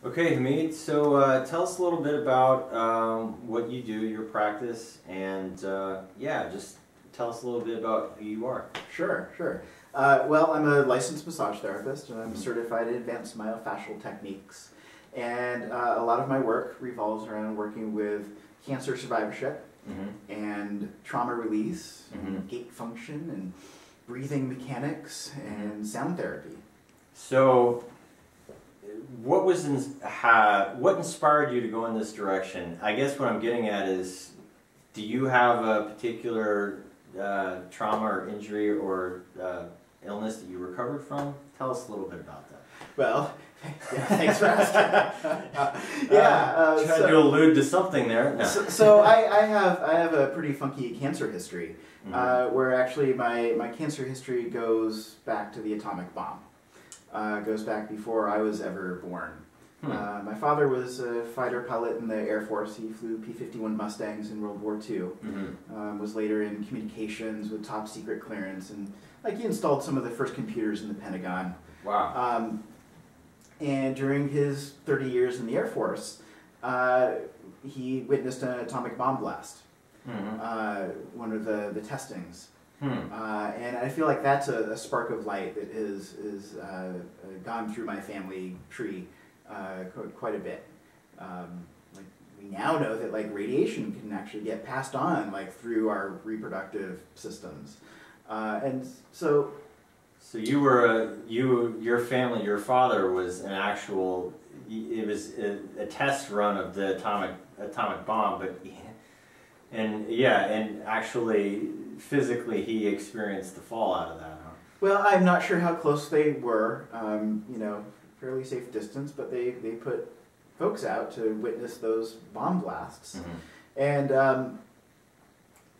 Okay, Hamid, so tell us a little bit about what you do, your practice, and yeah, just tell us a little bit about who you are. Sure. Well, I'm a licensed massage therapist, and I'm certified in advanced myofascial techniques. And a lot of my work revolves around working with cancer survivorship and trauma release, and gait function, and breathing mechanics, and sound therapy. So, what what inspired you to go in this direction? I guess what I'm getting at is, do you have a particular trauma or injury or illness that you recovered from? Tell us a little bit about that. Well, yeah, thanks for asking. Trying to allude to something there. No. So I have a pretty funky cancer history, where actually my cancer history goes back to the atomic bomb. Goes back before I was ever born. My father was a fighter pilot in the Air Force. He flew P-51 Mustangs in World War II. Was later in communications with top secret clearance, and he installed some of the first computers in the Pentagon. Wow. And during his 30 years in the Air Force, he witnessed an atomic bomb blast. One of the testings. And I feel like that's a spark of light that has gone through my family tree quite a bit. We now know that radiation can actually get passed on through our reproductive systems, and so. So you were your family, your father was an actual. It was a test run of the atomic bomb, and actually physically he experienced the fallout of that. Huh? Well, I'm not sure how close they were. Fairly safe distance, but they put folks out to witness those bomb blasts, and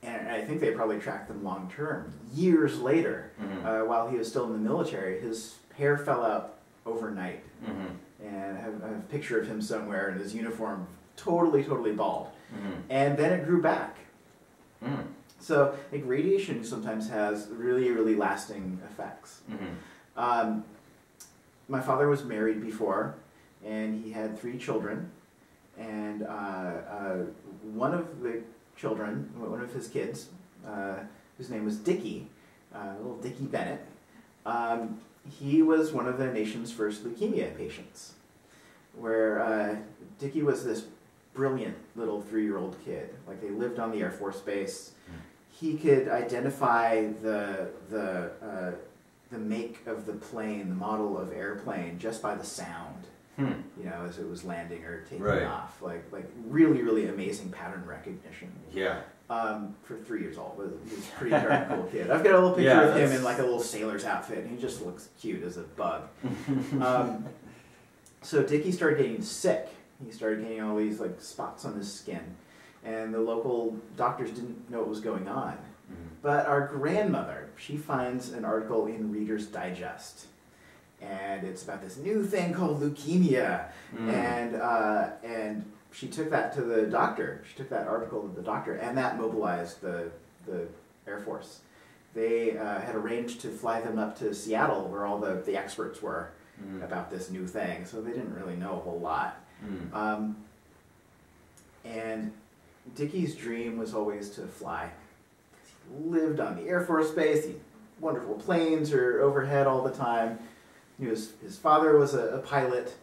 I think they probably tracked them long term. Years later, while he was still in the military, his hair fell out overnight, and I have a picture of him somewhere in his uniform, totally bald, and then it grew back. So radiation sometimes has really lasting effects. My father was married before, and he had 3 children, and one of the children, one of his kids, whose name was Dickie, little Dickie Bennett, he was one of the nation's first leukemia patients, where Dickie was this brilliant little 3-year-old kid. They lived on the Air Force Base. He could identify the make of the plane, the model of airplane, just by the sound, as it was landing or taking off. Really amazing pattern recognition. Yeah. For 3 years old, he was a pretty darn cool kid. I've got a little picture of him in a little sailor's outfit, and he just looks cute as a bug. So Dickie started getting sick. He started getting all these spots on his skin, and the local doctors didn't know what was going on. But our grandmother, she finds an article in Reader's Digest, and it's about this new thing called leukemia, and she took that to the doctor. She took that article to the doctor, and that mobilized the Air Force. They had arranged to fly them up to Seattle, where all the experts were about this new thing, so they didn't really know a whole lot. And Dickie's dream was always to fly. He lived on the Air Force Base. These wonderful planes are overhead all the time. His father was a pilot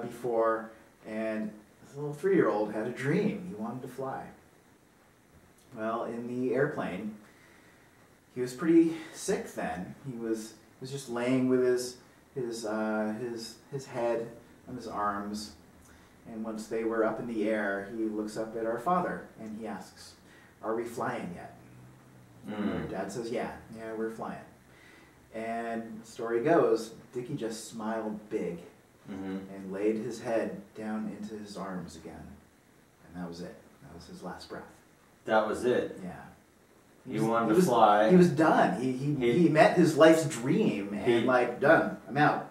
before, and this little 3-year-old had a dream. He wanted to fly. Well, in the airplane, he was pretty sick then. He was just laying with his head on his arms. And once they were up in the air, he looks up at our father and he asks, "Are we flying yet?" Our dad says, yeah, we're flying. And the story goes, Dickie just smiled big and laid his head down into his arms again. And that was it. That was his last breath. That was it? Yeah. He wanted to fly. He was done. He met his life's dream and done. I'm out.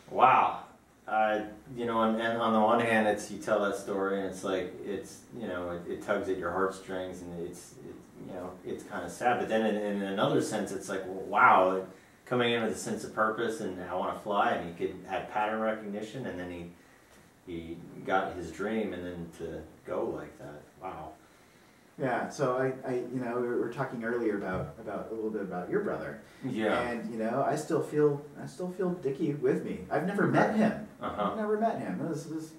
Wow. And on the one hand, you tell that story, and it tugs at your heartstrings, and it's kind of sad. But then in another sense, it's wow, coming in with a sense of purpose, and I want to fly, and he could have pattern recognition, and then he he got his dream and then to go like that. Wow. Yeah, so I you know, we were talking earlier about a little bit about your brother. Yeah. And you know, I still feel Dickie with me. I've never met him. I've never met him. This was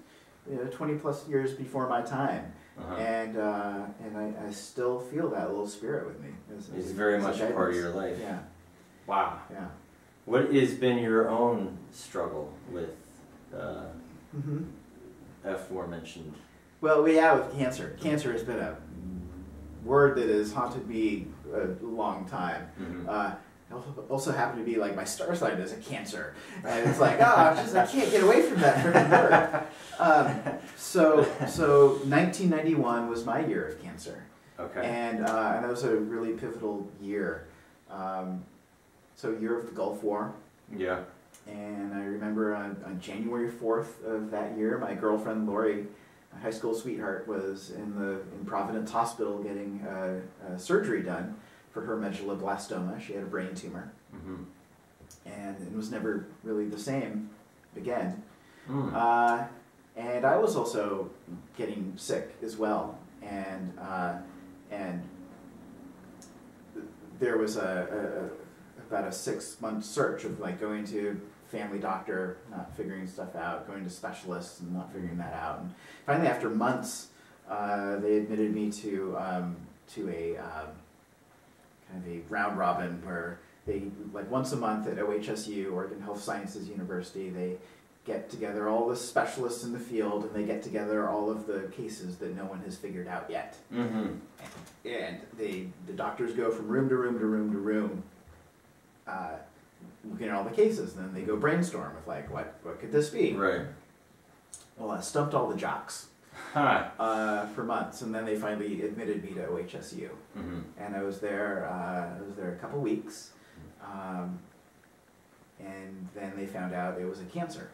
20 plus years before my time. And I still feel that little spirit with me. It's very much a part of your life. Yeah. Wow. Yeah. What has been your own struggle with aforementioned? Well, with cancer. Cancer has been a word that has haunted me a long time. Also happened to be like my star sign is a Cancer, and it's like, I can't get away from that freaking word. So 1991 was my year of cancer. Okay. And that was a really pivotal year. So year of the Gulf War. Yeah. And I remember on January 4th of that year, my girlfriend Lori, my high school sweetheart, was in Providence Hospital getting surgery done for her medulloblastoma. She had a brain tumor, and it was never really the same again. And I was also getting sick as well, and there was about a 6-month search of like going to family doctor, not figuring stuff out, going to specialists and not figuring that out, and finally after months, they admitted me to a kind of a round robin where they, like once a month at OHSU, Oregon Health Sciences University, they get together all the specialists in the field and they get together all of the cases that no one has figured out yet. And the doctors go from room to room to room to room looking at all the cases, and then they go brainstorm with like, what could this be? Right. Well, I stumped all the jocks. For months, and then they finally admitted me to OHSU, and I was there a couple weeks, and then they found out it was a cancer.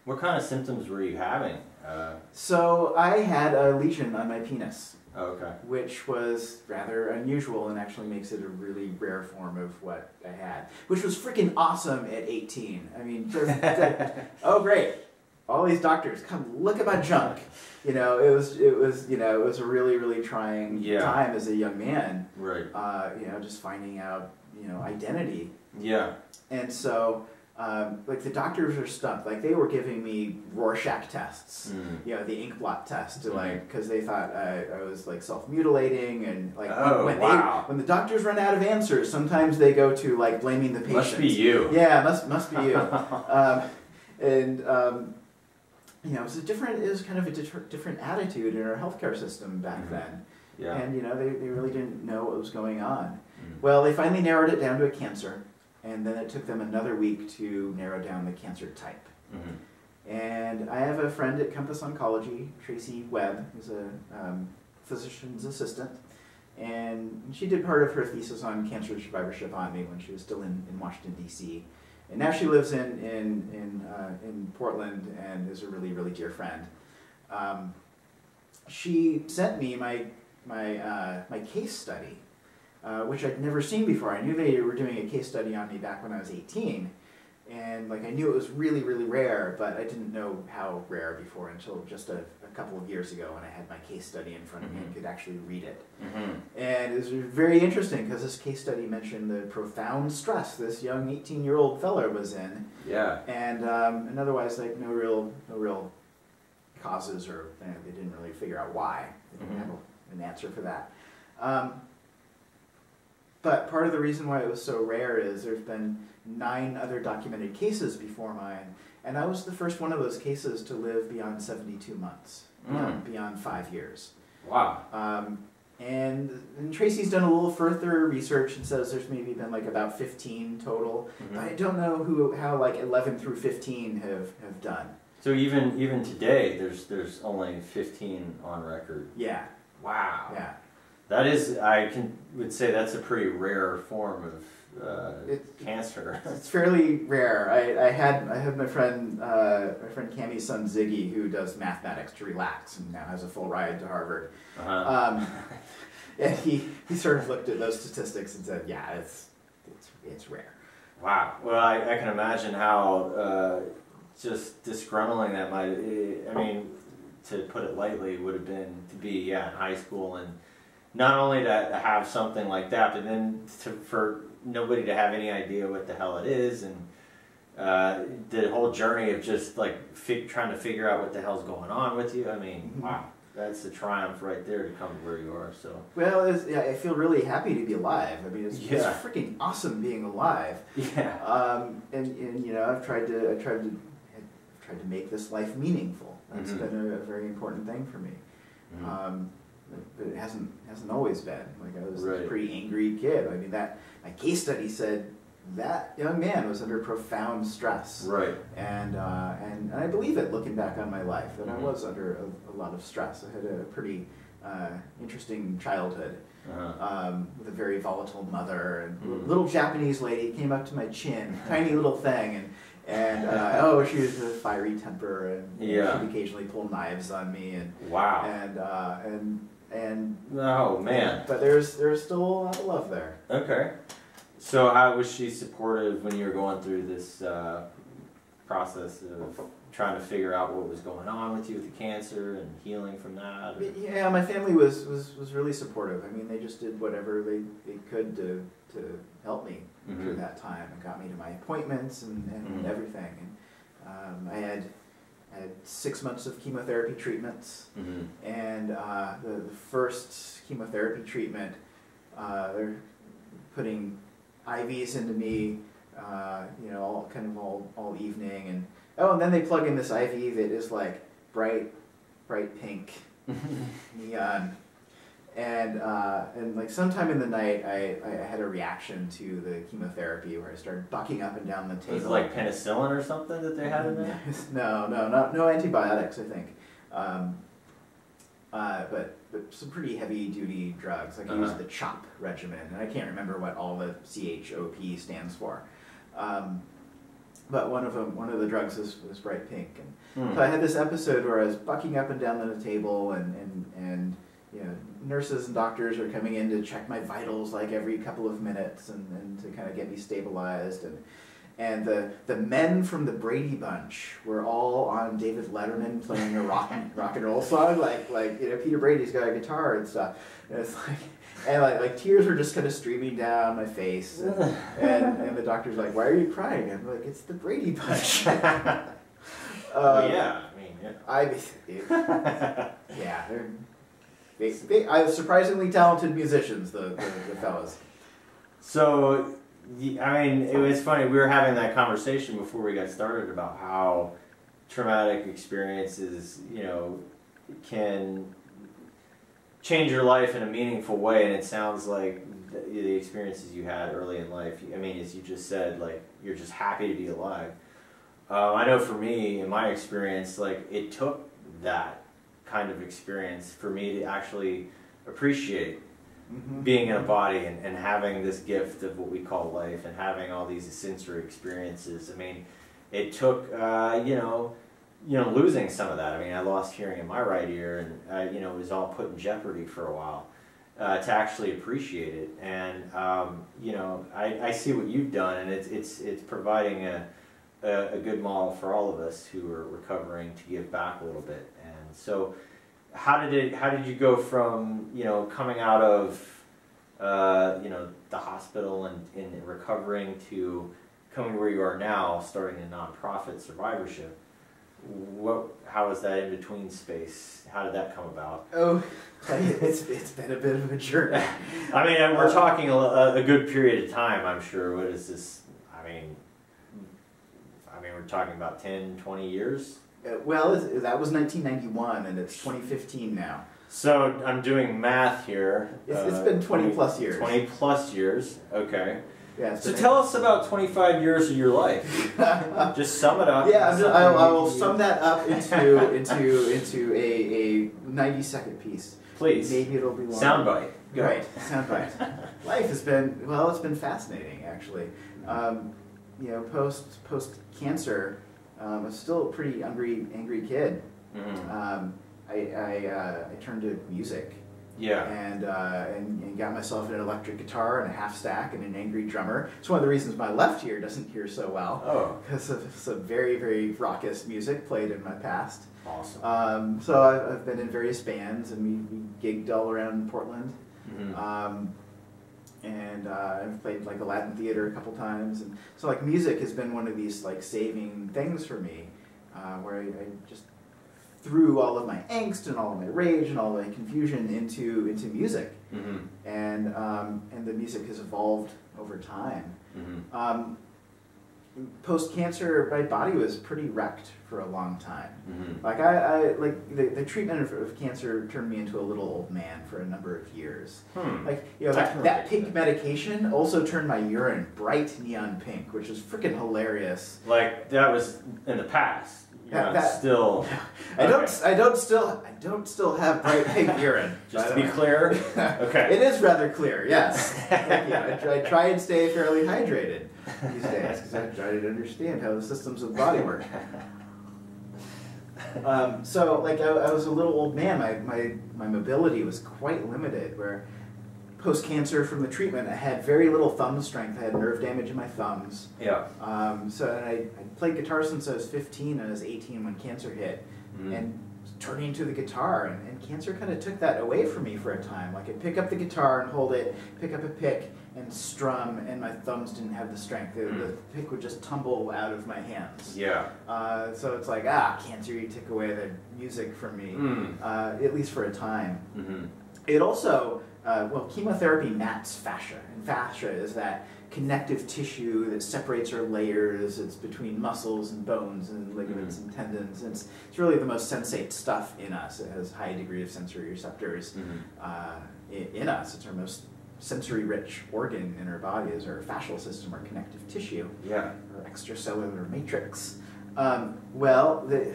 What kind of symptoms were you having? So I had a lesion on my penis. Oh, okay. Which was rather unusual and actually makes it a really rare form of what I had, which was freaking awesome at 18. I mean, just oh great. All these doctors, come look at my junk. It was a really, really trying time as a young man. Right. Just finding out, identity. Yeah. And so, like the doctors are stumped. Like they were giving me Rorschach tests. The ink blot test, to because they thought I was like self-mutilating, and like when the doctors run out of answers, sometimes they go to like blaming the patient. Must be you. Yeah, must be you. It was kind of a different attitude in our healthcare system back then. Yeah. And, they really didn't know what was going on. Well, they finally narrowed it down to a cancer, and then it took them another week to narrow down the cancer type. And I have a friend at Compass Oncology, Tracy Webb, who's a physician's assistant, and she did part of her thesis on cancer survivorship on me when she was still in Washington, D.C., and now she lives in Portland and is a really, really dear friend. She sent me my case study, which I'd never seen before. I knew they were doing a case study on me back when I was 18, and like I knew it was really, really rare, but I didn't know how rare before until just a couple of years ago when I had my case study in front of me and could actually read it. And it was very interesting because this case study mentioned the profound stress this young 18-year-old fella was in. Yeah. And otherwise, like no real causes, or they didn't really figure out why. They didn't have an answer for that. But part of the reason why it was so rare is there's been 9 other documented cases before mine, and I was the first one of those cases to live beyond 72 months, beyond 5 years. Wow. And Tracy's done a little further research and says there's maybe been like about 15 total, but I don't know how like 11 through 15 have done. So even today, there's only 15 on record. Yeah. Wow. Yeah. That is, would say that's a pretty rare form of cancer. It's fairly rare. I had my friend Cammie's son Ziggy, who does mathematics to relax and now has a full ride to Harvard. And he sort of looked at those statistics and said, yeah, it's rare. Wow. Well, I can imagine how just disgruntling that might, I mean, to put it lightly, would have been to be, in high school, and not only to have something like that, but then for nobody to have any idea what the hell it is, and the whole journey of just like trying to figure out what the hell's going on with you. I mean, wow, that's a triumph right there to come to where you are. So well, I feel really happy to be alive. I mean, it's freaking awesome being alive. Yeah. And you know, I've tried to make this life meaningful. That's been a very important thing for me. But it hasn't always been. Like, I was a pretty angry kid. I mean, that my case study said that young man was under profound stress. Right. And I believe it, looking back on my life, that I was under a lot of stress. I had a pretty interesting childhood with a very volatile mother, and a little Japanese lady came up to my chin, tiny little thing, and oh, she was a fiery temper, and she'd occasionally pull knives on me, and wow, and oh man, but there's still a lot of love there. Okay. So how was she supportive when you were going through this process of trying to figure out what was going on with you with the cancer and healing from that? Or? Yeah, my family was really supportive. I mean, they just did whatever they could to help me through that time, and got me to my appointments and everything. And I had 6 months of chemotherapy treatments, and the first chemotherapy treatment, they're putting IVs into me, you know, all evening, and then they plug in this IV that is like bright pink neon, and like sometime in the night I had a reaction to the chemotherapy where I started bucking up and down the table. Was it like penicillin or something that they had in there? No antibiotics, I think, but some pretty heavy duty drugs. Like I used the CHOP regimen, and I can't remember what all the CHOP stands for. But one of the drugs was bright pink, and so I had this episode where I was bucking up and down the table, and you know, nurses and doctors are coming in to check my vitals like every couple of minutes, and to kind of get me stabilized, and the men from the Brady Bunch were all on David Letterman playing a rock and roll song, like you know, Peter Brady's got a guitar and stuff, and it's like. And like tears were just kind of streaming down my face, and the doctor's like, "Why are you crying?" I'm like, "It's the Brady Bunch." Well, yeah, I mean, yeah, they are surprisingly talented musicians, the fellas. So, I mean, it was funny. We were having that conversation before we got started about how traumatic experiences, you know, can change your life in a meaningful way, and it sounds like the experiences you had early in life, I mean, as you just said, like, you're just happy to be alive. I know for me, in my experience, like, it took that kind of experience for me to actually appreciate being in a body and having this gift of what we call life, and having all these sensory experiences. I mean, it took, you know, losing some of that. I mean, I lost hearing in my right ear, and you know, it was all put in jeopardy for a while to actually appreciate it. And you know, I see what you've done, and it's providing a good model for all of us who are recovering to give back a little bit. And so, how did you go from, you know, coming out of you know, the hospital and recovering to coming to where you are now, starting a nonprofit, Survivorship? How was that in between space? How did that come about? Oh, it's been a bit of a journey. I mean, we're talking a good period of time, I'm sure. What is this? I mean, we're talking about 10, 20 years? Well, that was 1991, and it's 2015 now. So I'm doing math here. It's been 20 plus years. 20 plus years, okay. Yeah, so tell us about 25 years of your life. Just sum it up. Yeah, I will sum that up into a 90-second piece. Please. Maybe it'll be longer. Soundbite. Go. Right, soundbite. Life has been, well, it's been fascinating, actually. You know, post cancer, I was still a pretty angry kid. I turned to music Yeah. And got myself an electric guitar and a half stack and an angry drummer. It's one of the reasons my left ear doesn't hear so well. Oh. Because of some very, very raucous music played in my past. Awesome. So I've been in various bands, and we gigged all around Portland. Mm-hmm. And I've played like a Latin theater a couple times, and so like music has been one of these like saving things for me, where I just threw all of my angst and all of my rage and all of my confusion into music, Mm-hmm. And the music has evolved over time. Mm-hmm. Post cancer, my body was pretty wrecked for a long time. Mm-hmm. Like I like the treatment of cancer turned me into a little old man for a number of years. Like, you know, that pink medication also turned my urine bright neon pink, which is freaking hilarious. Like that was in the past. Still. I don't still have bright pink urine. Just to be clear. Okay. It is rather clear. Yes. I try and stay fairly hydrated these days because I try to understand how the systems of the body work. So like I was a little old man. My mobility was quite limited. Where post cancer from the treatment, I had very little thumb strength. I had nerve damage in my thumbs. Yeah. So I played guitar since I was 15. And I was 18 when cancer hit, and turning to the guitar, and cancer kind of took that away from me for a time. Like I'd pick up the guitar and hold it, pick up a pick and strum, and my thumbs didn't have the strength. The pick would just tumble out of my hands. Yeah. So it's like, cancer, you took away the music from me, at least for a time. Mm-hmm. It also, chemotherapy mats fascia, and fascia is that connective tissue that separates our layers. It's between muscles and bones and ligaments and tendons. And it's really the most sensate stuff in us. It has a high degree of sensory receptors in us. It's our most sensory-rich organ in our body is our fascial system, our connective tissue, our extracellular matrix. The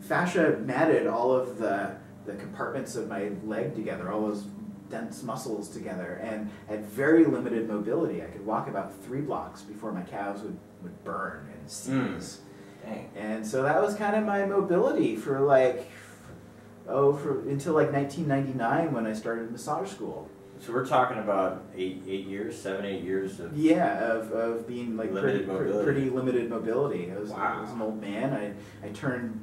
fascia matted all of the compartments of my leg together, all those dense muscles together, and had very limited mobility. I could walk about 3 blocks before my calves would burn and seize. Dang. And so that was kind of my mobility for until like 1999 when I started massage school. So we're talking about 7, 8 years of of being like pretty limited mobility. I was an old man. I turned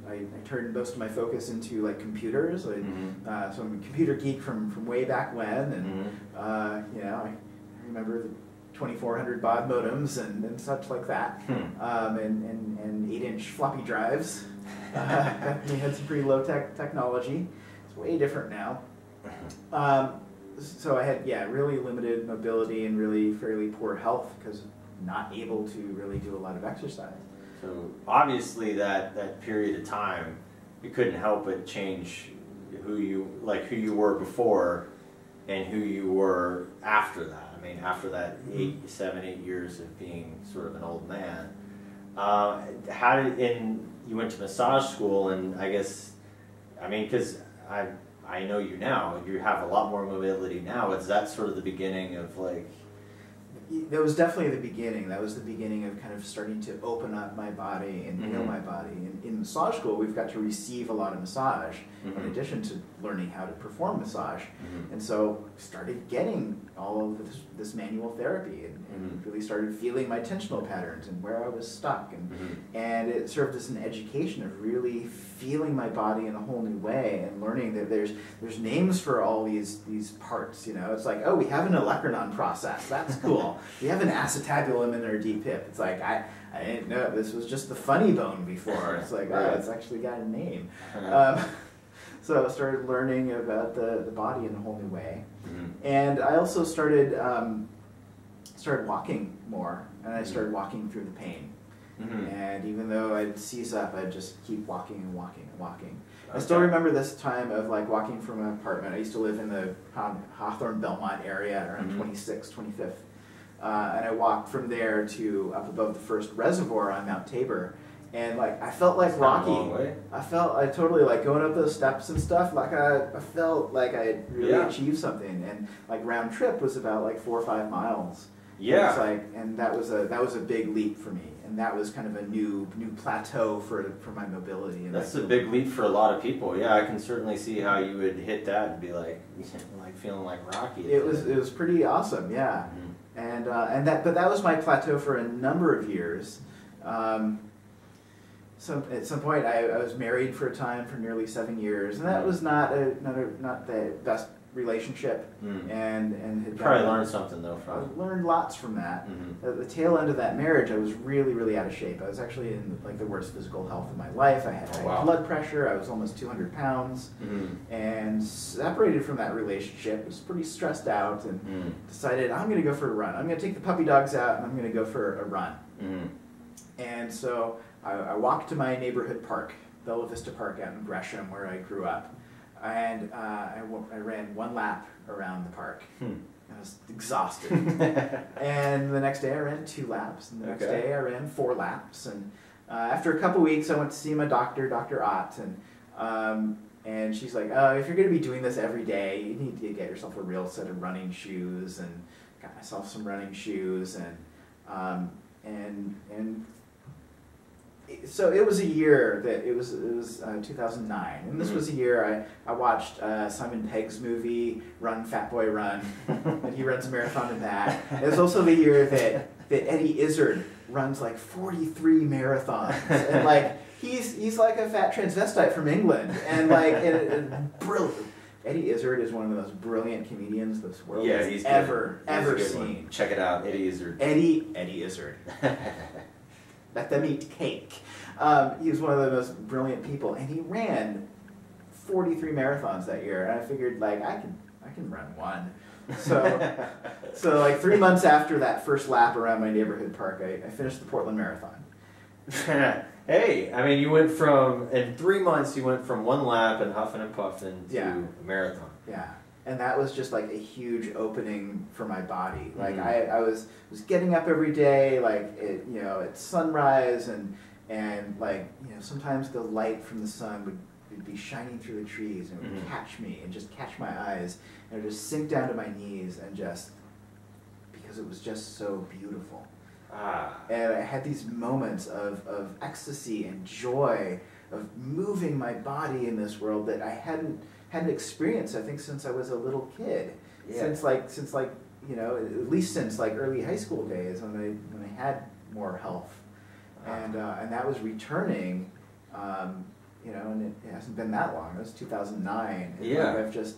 most of my focus into like computers. So I'm a computer geek from way back when, and I remember the 2400 baud modems and such like that, and 8-inch floppy drives. We had some pretty low technology. It's way different now. So I had, really limited mobility and really fairly poor health because not able to really do a lot of exercise. So obviously that period of time, you couldn't help but change who you were before and who you were after that. I mean, after that 7, 8 years of being sort of an old man. You went to massage school, and because I know you now, you have a lot more mobility now. Is that sort of the beginning of That was definitely the beginning. That was the beginning of kind of starting to open up my body and heal my body. And in massage school, we've got to receive a lot of massage in addition to learning how to perform massage. And so started getting all of this manual therapy and really started feeling my tensional patterns and where I was stuck. And it served as an education of really feeling my body in a whole new way and learning that there's names for all these parts. It's like, we have an olecranon process. That's cool. We have an acetabulum in our deep hip. It's like, I didn't know this was just the funny bone before. It's like, it's actually got a name. So I started learning about the body in a whole new way. And I also started walking more, and I started walking through the pain. And even though I'd seize up, I'd just keep walking and walking and walking. I still remember this time of walking from an apartment. I used to live in the Hawthorne Belmont area around 26th, 25th. And I walked from there to up above the first reservoir on Mount Tabor. And I felt like Rocky. I totally going up those steps and stuff. I felt like I had really achieved something. And round trip was about 4 or 5 miles. Yeah. And that was a big leap for me. that was kind of a new plateau for my mobility. And that's a big leap for a lot of people. Yeah, I can certainly see how you would hit that and be like feeling like Rocky. It was pretty awesome, yeah. And that was my plateau for a number of years. So at some point I was married for a time for nearly 7 years, and that was not the best relationship, and had probably learned something though from it. I learned lots from that. At the tail end of that marriage, I was really out of shape. I was actually in like the worst physical health of my life. I had high blood pressure. I was almost 200 pounds, and separated from that relationship. Was pretty stressed out, and decided I'm going to go for a run. I'm going to take the puppy dogs out, and I'm going to go for a run. And so I walked to my neighborhood park, Bella Vista Park out in Gresham, where I grew up. And I ran 1 lap around the park. I was exhausted. And the next day I ran 2 laps. And the next day I ran 4 laps. And after a couple weeks I went to see my doctor, Dr. Ott. And she's like, if you're going to be doing this every day, you need to get yourself a real set of running shoes. And got myself some running shoes. And so it was a year that it was 2009, and this was a year I watched Simon Pegg's movie Run Fat Boy Run, and he runs a marathon in that. It was also the year that Eddie Izzard runs like 43 marathons, and like he's like a fat transvestite from England, and like brilliant. Eddie Izzard is one of the most brilliant comedians this world has ever seen. Check it out, Eddie Izzard. Eddie Izzard. Let them eat cake. He was one of the most brilliant people, and he ran 43 marathons that year. And I figured, like, I can run 1. So like 3 months after that first lap around my neighborhood park, I finished the Portland Marathon. Hey, I mean, in 3 months, you went from 1 lap and huffing and puffing to a marathon. Yeah. And that was just like a huge opening for my body. Like I was getting up every day, like at sunrise, and like sometimes the light from the sun would be shining through the trees, and it would catch me and just catch my eyes, and it would just sink down to my knees, and just because it was just so beautiful. And I had these moments of ecstasy and joy of moving my body in this world that I hadn't experienced, I think, since I was a little kid. Since at least since like early high school days when I had more health, and that was returning, and it hasn't been that long. It was 2009. And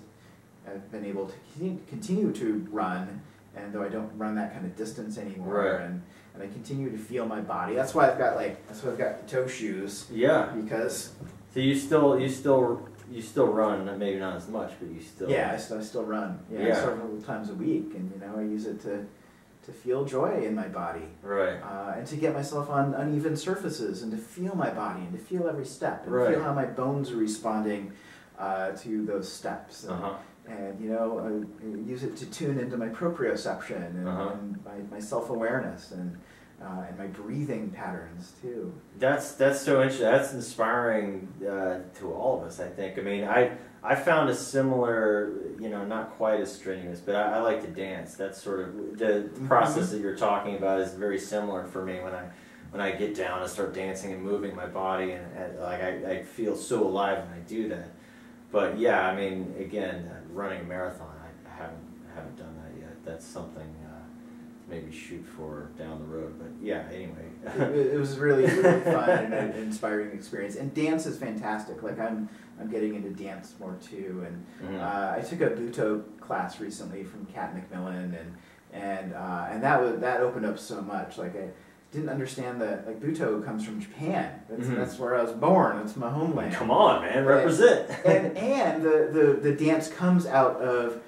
I've been able to continue to run, and though I don't run that kind of distance anymore, and I continue to feel my body. That's why I've got the toe shoes. Yeah. Because so you still run, maybe not as much, but you still... Yeah, I still run. Yeah. Several times a week, and I use it to feel joy in my body. Right. And to get myself on uneven surfaces, and to feel my body, and to feel every step, and feel how my bones are responding to those steps. And I use it to tune into my proprioception, and my self-awareness, and my breathing patterns too. That's so interesting. That's inspiring to all of us, I think. I mean, I found a similar, not quite as strenuous, but I like to dance. That's sort of the process that you're talking about is very similar for me when I get down and start dancing and moving my body, and like I feel so alive when I do that. But yeah, I mean, again, running a marathon, I haven't done that yet. That's something maybe shoot for down the road, but yeah, anyway. It was really fun and an inspiring experience, and dance is fantastic. Like I'm getting into dance more too, and I took a Buto class recently from Kat McMillan, and that opened up so much. Like I didn't understand that like Buto comes from Japan. That's where I was born. It's my homeland. Come on, man, represent. And the dance comes out of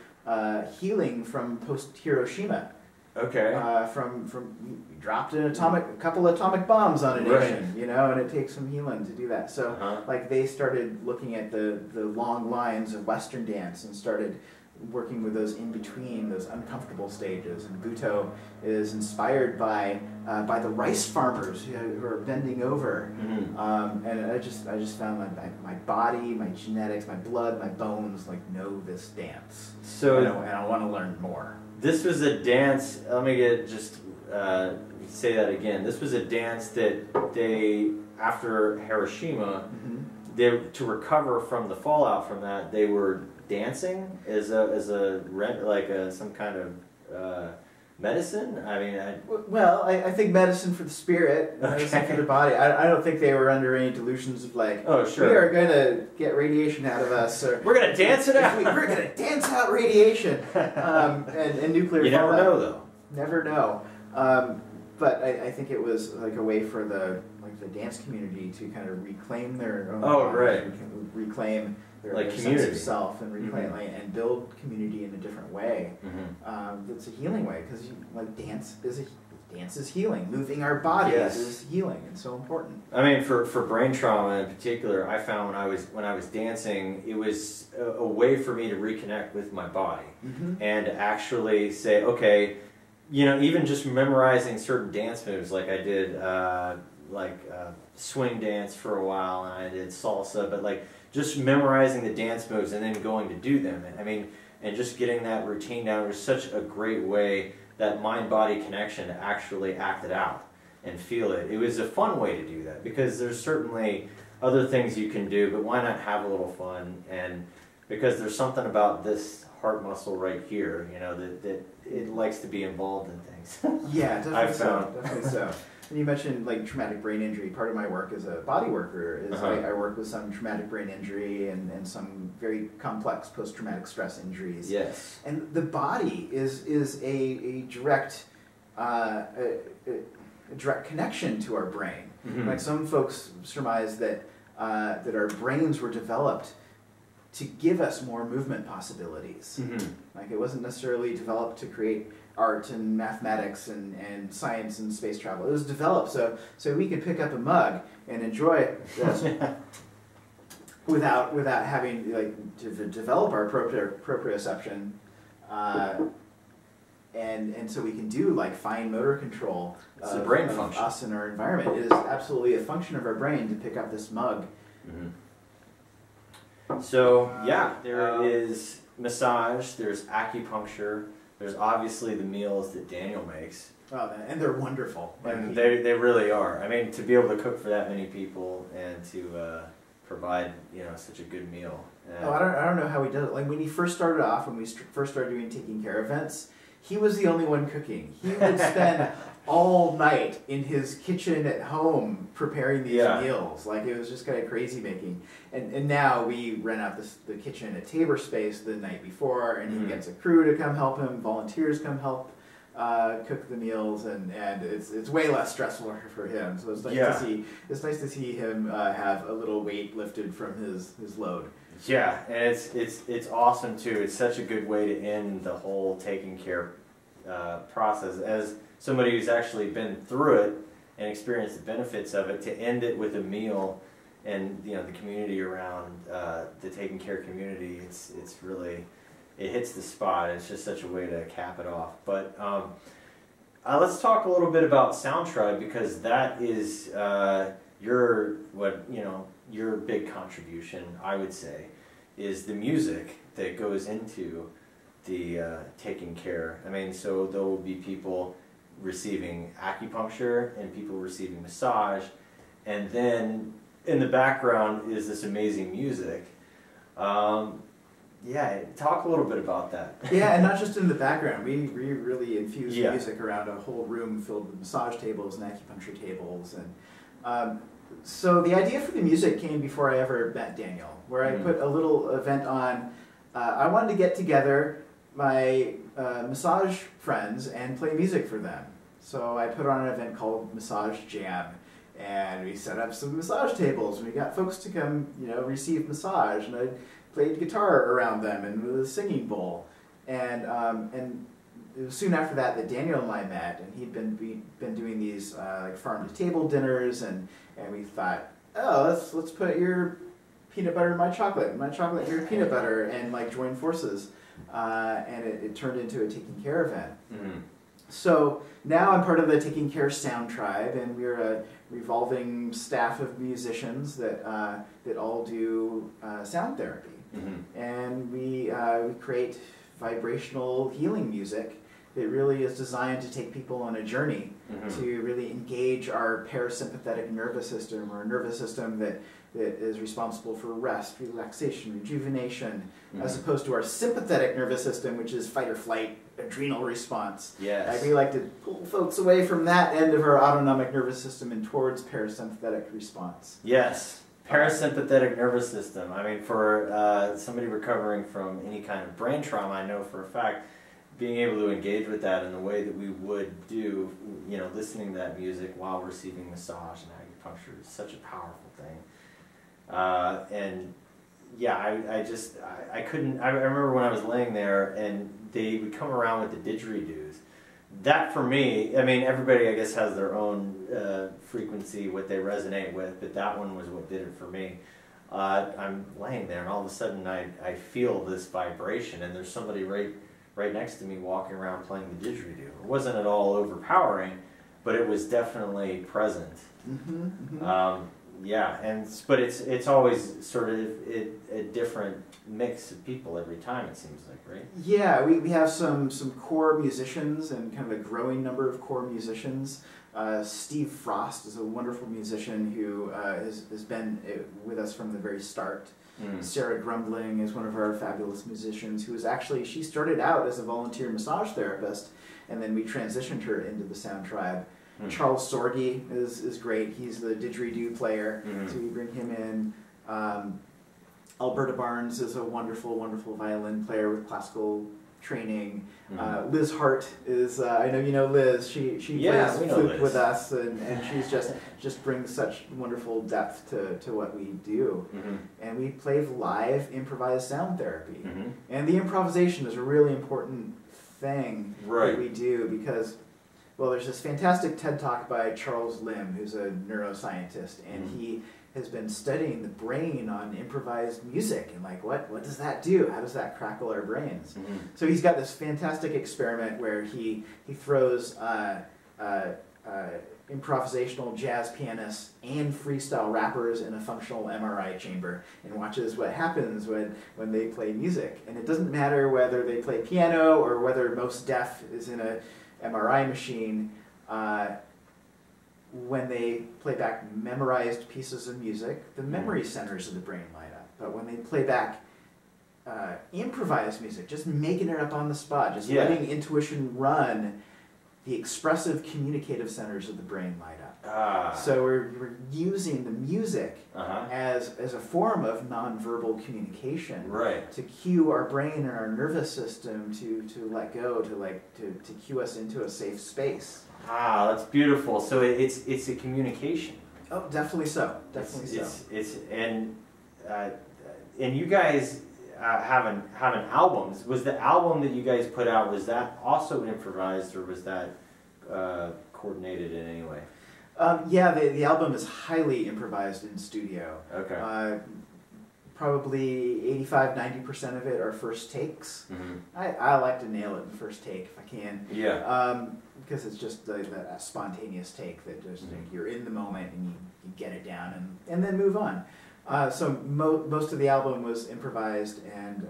healing from post Hiroshima. Okay. From dropped a couple atomic bombs on a nation, and it takes some healing to do that. So like they started looking at the long lines of Western dance and started working with those in between, those uncomfortable stages. And Buto is inspired by the rice farmers who are bending over. And I just found my body, my genetics, my blood, my bones know this dance. So and I want to learn more. This was a dance. Let me get just say that again. This was a dance that they, after Hiroshima, they, to recover from the fallout from that, they were dancing as some kind of medicine. I mean, well, I think medicine for the spirit, medicine for the body. I don't think they were under any delusions of like, oh sure, we are going to get radiation out of us, or we're going to dance it out. We're going to dance out radiation, and nuclear. You never know, though. Never know. But I think it was like a way for the dance community to kind of reclaim their own right, reclaim their sense of self, and reclaim and build community in a different way. That's a healing way, because like dance is healing. Moving our bodies is healing, and so important. I mean, for brain trauma in particular, I found when I was dancing, it was a way for me to reconnect with my body and actually say, okay, you know, even just memorizing certain dance moves, like I did swing dance for a while, and I did salsa, but like just memorizing the dance moves and then going to do them. I mean, and just getting that routine down was such a great way, that mind-body connection, to actually act it out and feel it. It was a fun way to do that, because there's certainly other things you can do, but why not have a little fun? And because there's something about this heart muscle right here, you know, that it likes to be involved in things. Yeah, definitely. I've found. Definitely so. And you mentioned like traumatic brain injury. Part of my work as a body worker is I work with some traumatic brain injury and some very complex post-traumatic stress injuries. Yes. And the body is a direct direct connection to our brain. Like some folks surmise that that our brains were developed to give us more movement possibilities. Like it wasn't necessarily developed to create art and mathematics and science and space travel. It was developed so we could pick up a mug and enjoy this without having like to develop our proprioception, and so we can do like fine motor control of the brain function. Us and our environment. It is absolutely a function of our brain to pick up this mug. So yeah, there is massage, there's acupuncture, there's obviously the meals that Daniel makes. Oh, and they're wonderful. And they really are. I mean, to be able to cook for that many people and to provide, you know, such a good meal. I don't know how he does it. Like when he first started off, when we first started doing taking care events, he was the only one cooking. He would spend all night in his kitchen at home preparing these meals. Like it was just kind of crazy making. And now we rent out the kitchen at Tabor Space the night before, and he gets a crew to come help him, volunteers come help cook the meals, and it's way less stressful for him. So it's nice to see him have a little weight lifted from his load. Yeah, and it's awesome too. It's such a good way to end the whole taking care process. As somebody who's actually been through it and experienced the benefits of it, to end it with a meal, and you know the community around the taking care community, it's really, it hits the spot. It's just such a way to cap it off. But let's talk a little bit about Sound Tribe, because that is your big contribution, I would say, is the music that goes into the taking care. I mean, so there will be people receiving acupuncture and people receiving massage, and then in the background is this amazing music. Yeah, talk a little bit about that. Yeah, and not just in the background. We really infuse music around a whole room filled with massage tables and acupuncture tables. And so the idea for the music came before I ever met Daniel, where I put a little event on. I wanted to get together my massage friends and play music for them. So I put on an event called Massage Jam, and we set up some massage tables, and we got folks to come, you know, receive massage, and I played guitar around them and with a singing bowl. And it was soon after that Daniel and I met, and he'd been doing these like farm to table dinners, and we thought, oh, let's put your peanut butter in my chocolate in your peanut butter, and like join forces. And it turned into a taking care event. So now I'm part of the Taking Care Sound Tribe, and we're a revolving staff of musicians that all do sound therapy. And we create vibrational healing music it really is designed to take people on a journey to really engage our parasympathetic nervous system, or a nervous system that is responsible for rest, relaxation, rejuvenation, as opposed to our sympathetic nervous system, which is fight or flight, adrenal response. Yes. I really like to pull folks away from that end of our autonomic nervous system and towards parasympathetic response. Yes. Parasympathetic nervous system. I mean, for somebody recovering from any kind of brain trauma, I know for a fact, being able to engage with that in the way that we would do, you know, listening to that music while receiving massage and acupuncture is such a powerful thing. And yeah, I couldn't, I remember when I was laying there and they would come around with the didgeridoos. That for me, I mean, everybody I guess has their own frequency, what they resonate with, but that one was what did it for me. I'm laying there and all of a sudden I feel this vibration, and there's somebody right next to me walking around playing the didgeridoo. It wasn't at all overpowering, but it was definitely present. Yeah, but it's always sort of a different mix of people every time, it seems like, right? Yeah, we have some core musicians, and kind of a growing number of core musicians. Steve Frost is a wonderful musician who has been with us from the very start. Sarah Grumbling is one of our fabulous musicians who is actually, she started out as a volunteer massage therapist, and then we transitioned her into the Sound Tribe. Charles Sorge is great. He's the didgeridoo player, so we bring him in. Alberta Barnes is a wonderful, wonderful violin player with classical training. Liz Hart is, I know you know Liz, she plays flute with us, and she's just brings such wonderful depth to what we do. And we play live improvised sound therapy. And the improvisation is a really important thing that we do, because, well, there's this fantastic TED Talk by Charles Lim, who's a neuroscientist, and he has been studying the brain on improvised music, and like, what does that do? How does that crackle our brains? So he's got this fantastic experiment where he throws improvisational jazz pianists and freestyle rappers in a functional MRI chamber, and watches what happens when they play music. And it doesn't matter whether they play piano or whether Most Def is in a MRI machine. When they play back memorized pieces of music, the memory centers of the brain light up. But when they play back improvised music, just making it up on the spot, just letting intuition run, the expressive communicative centers of the brain light up. So we're using the music as a form of nonverbal communication to cue our brain and our nervous system to let go, to cue us into a safe space. That's beautiful. So it's a communication. Oh, definitely so. Definitely and you guys have an album. Was the album that you guys put out, was that also improvised, or was that coordinated in any way? Yeah, the album is highly improvised in studio. Okay. Probably 85–90% of it are first takes. I like to nail it in first take if I can. Yeah. Because it's just that spontaneous take that just you're in the moment and you get it down and then move on. So most of the album was improvised and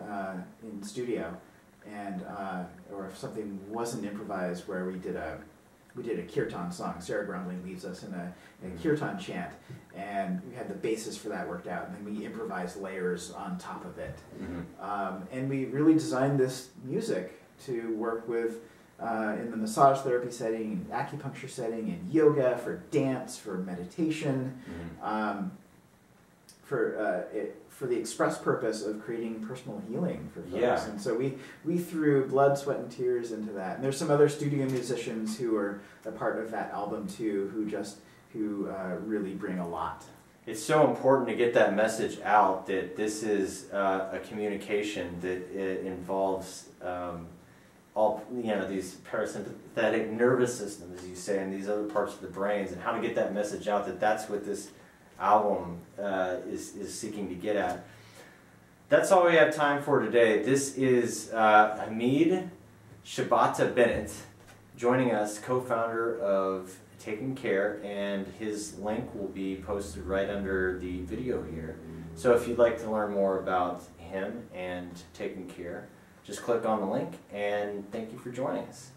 in studio, and or if something wasn't improvised, where we did a kirtan song. Sarah Grumbling leads us in a kirtan chant, and we had the basis for that worked out, and then we improvised layers on top of it. And we really designed this music to work with in the massage therapy setting, acupuncture setting, in yoga, for dance, for meditation, for the express purpose of creating personal healing for folks. And so we threw blood, sweat, and tears into that. And there's some other studio musicians who are a part of that album too, who really bring a lot. It's so important to get that message out that this is a communication that involves all, these parasympathetic nervous systems, as you say, and these other parts of the brains, and how to get that message out that that's what this album is seeking to get at. That's all we have time for today. This is Hamid Shibata Bennett joining us, co-founder of Taking Care, and his link will be posted right under the video here. So if you'd like to learn more about him and Taking Care, just click on the link, and thank you for joining us.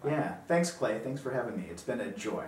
Yeah, thanks, Clay. Thanks for having me. It's been a joy.